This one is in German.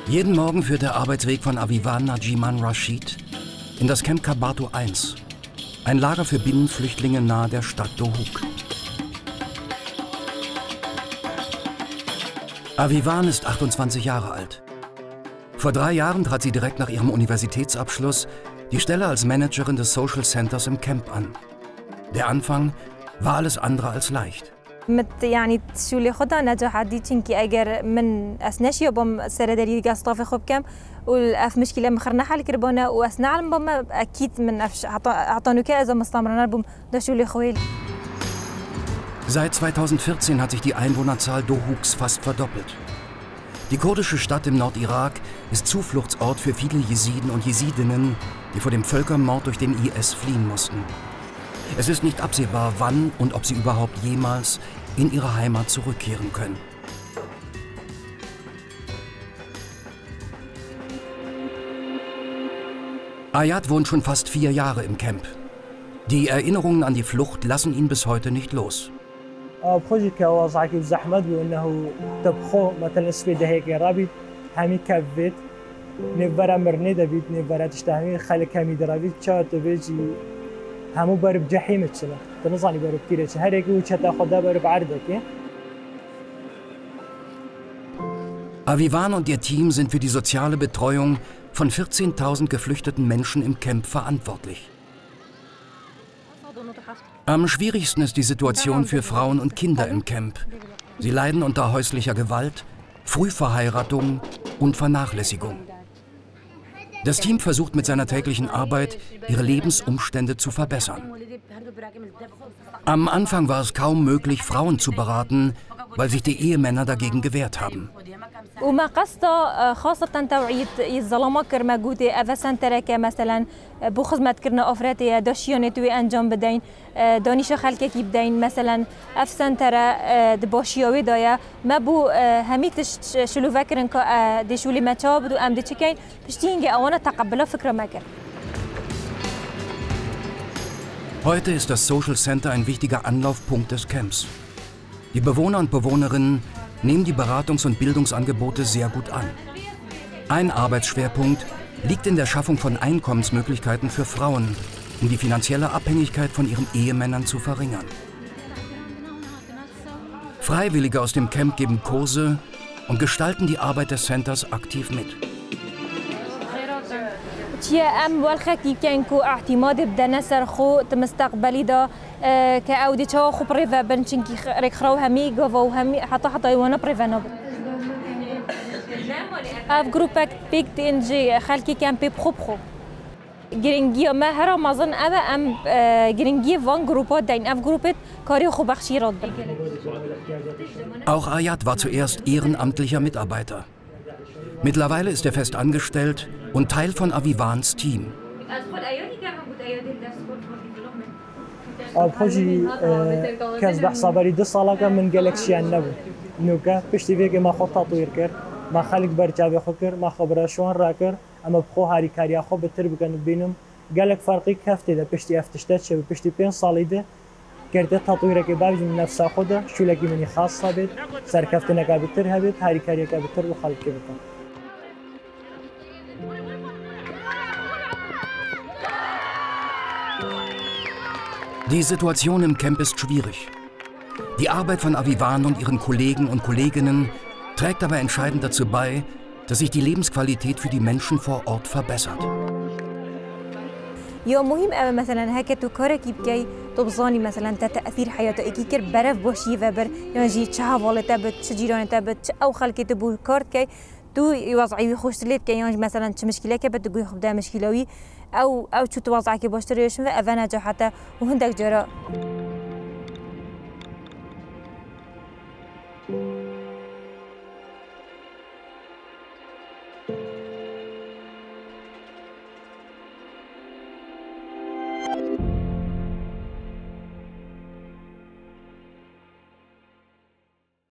Jeden Morgen führt der Arbeitsweg von Avivan Najiman Rashid in das Camp Kabato 1, ein Lager für Binnenflüchtlinge nahe der Stadt Dohuk. Avivan ist 28 Jahre alt. Vor 3 Jahren trat sie direkt nach ihrem Universitätsabschluss die Stelle als Managerin des Social Centers im Camp an. Der Anfang war alles andere als leicht. يعني تشولي خدا نجاح عدي تشنكي أجر من أسناشي وبم سردري قصطاف خب كم والأف مشكلة مخرنا حال كربونا وأسنع علم بم أكيد من أفش عطانو كأزا مستمرنا بم دشولي خويل. Seit 2014 hat sich die Einwohnerzahl Dohuks fast verdoppelt. Die kurdische Stadt im Nordirak ist Zufluchtsort für viele Jesiden und Jesidinnen, die vor dem Völkermord durch den IS fliehen mussten. Es ist nicht absehbar, wann und ob sie überhaupt jemals in ihre Heimat zurückkehren können. Ayat wohnt schon fast 4 Jahre im Camp. Die Erinnerungen an die Flucht lassen ihn bis heute nicht los. بخوجي كوازعك الزحمة وإنه تبخو مثلا سبيده هيك رابي همي كفيت نفرا مرني دبيت نفرا تشتهمي خلك همي درابي تشات بيجي همو برب جحيم تشلا تنظني برب كيرة هريك وشتا خدا برب عردك. Avivan und ihr Team sind für die soziale Betreuung von 14.000 geflüchteten Menschen im Camp verantwortlich. Am schwierigsten ist die Situation für Frauen und Kinder im Camp. Sie leiden unter häuslicher Gewalt, Frühverheiratung und Vernachlässigung. Das Team versucht mit seiner täglichen Arbeit, ihre Lebensumstände zu verbessern. Am Anfang war es kaum möglich, Frauen zu beraten, weil sich die Ehemänner dagegen gewehrt haben. وما قصده خاصة توعية الظلمة كرما جودي أفسان تركة مثلا بخدمة كرنا أفراتي داشيوني توي أنجام بدين دانيش خلكك يبدين مثلا أفسان ترى دباشيوي دايا ما بو هميتش شلو فكرن كا دشولي ما تاب دو أم دشكين بشتينجي أوانا تقبله فكرة ماكر. Heute ist das Social Center ein wichtiger Anlaufpunkt des Camps. Die Bewohner und Bewohnerinnen nehmen die Beratungs- und Bildungsangebote sehr gut an. Ein Arbeitsschwerpunkt liegt in der Schaffung von Einkommensmöglichkeiten für Frauen, um die finanzielle Abhängigkeit von ihren Ehemännern zu verringern. Freiwillige aus dem Camp geben Kurse und gestalten die Arbeit des Centers aktiv mit. أم والخكي كان كو اعتماد بدنا سرخو تمستقبلي دا كأودي شو خو بريفا بنشنكي ريخرو همي جوفو همي حتى يوانا بريفا نوب. أف جروبك بيك تنجي خالكي كان بيبخو جرينجي ما هرا ما ظن أبا أم جرينجي فان جروبات دين أف جروبت كاري خو بخشي رد. Auch Ayat war zuerst ehrenamtlicher Mitarbeiter. Mittlerweile ist er fest angestellt und Teil von Avivans Team. بخوجي كاز بحسابري 2 سالا من جالكسي النبو نوكا بشتي فيك ما خط تطوير كر ما خلق برجابي خكر ما خبره شلون راكر اما بخو هاري كاريا خو بتر بكن بينهم قالك فرقي كفته ده بشتي افتشتات شبه بشتي 5 ساليده كرت تطويرك باج من نفس خده شو لقي مني خاصه بيت سركفتنا كابتر هبت هاري كاريا كابتر وخلق كبتر. Die Situation im Camp ist schwierig. Die Arbeit von Avivan und ihren Kollegen und Kolleginnen trägt aber entscheidend dazu bei, dass sich die Lebensqualität für die Menschen vor Ort verbessert. يوم مهم أما مثلا هكا تكارك يبكي تبصاني مثلا تأثير حياته إكيكر برف بوشي فبر يعني شهوة تبت شجيران تبت أو خلك تبو كارت كي تو يوضعي خوش تليت كي يعني مثلا مشكلة كبت تقول خبدا مشكلوي أو شو توضعك باشتريش فأفنى حتى وهندك جرا.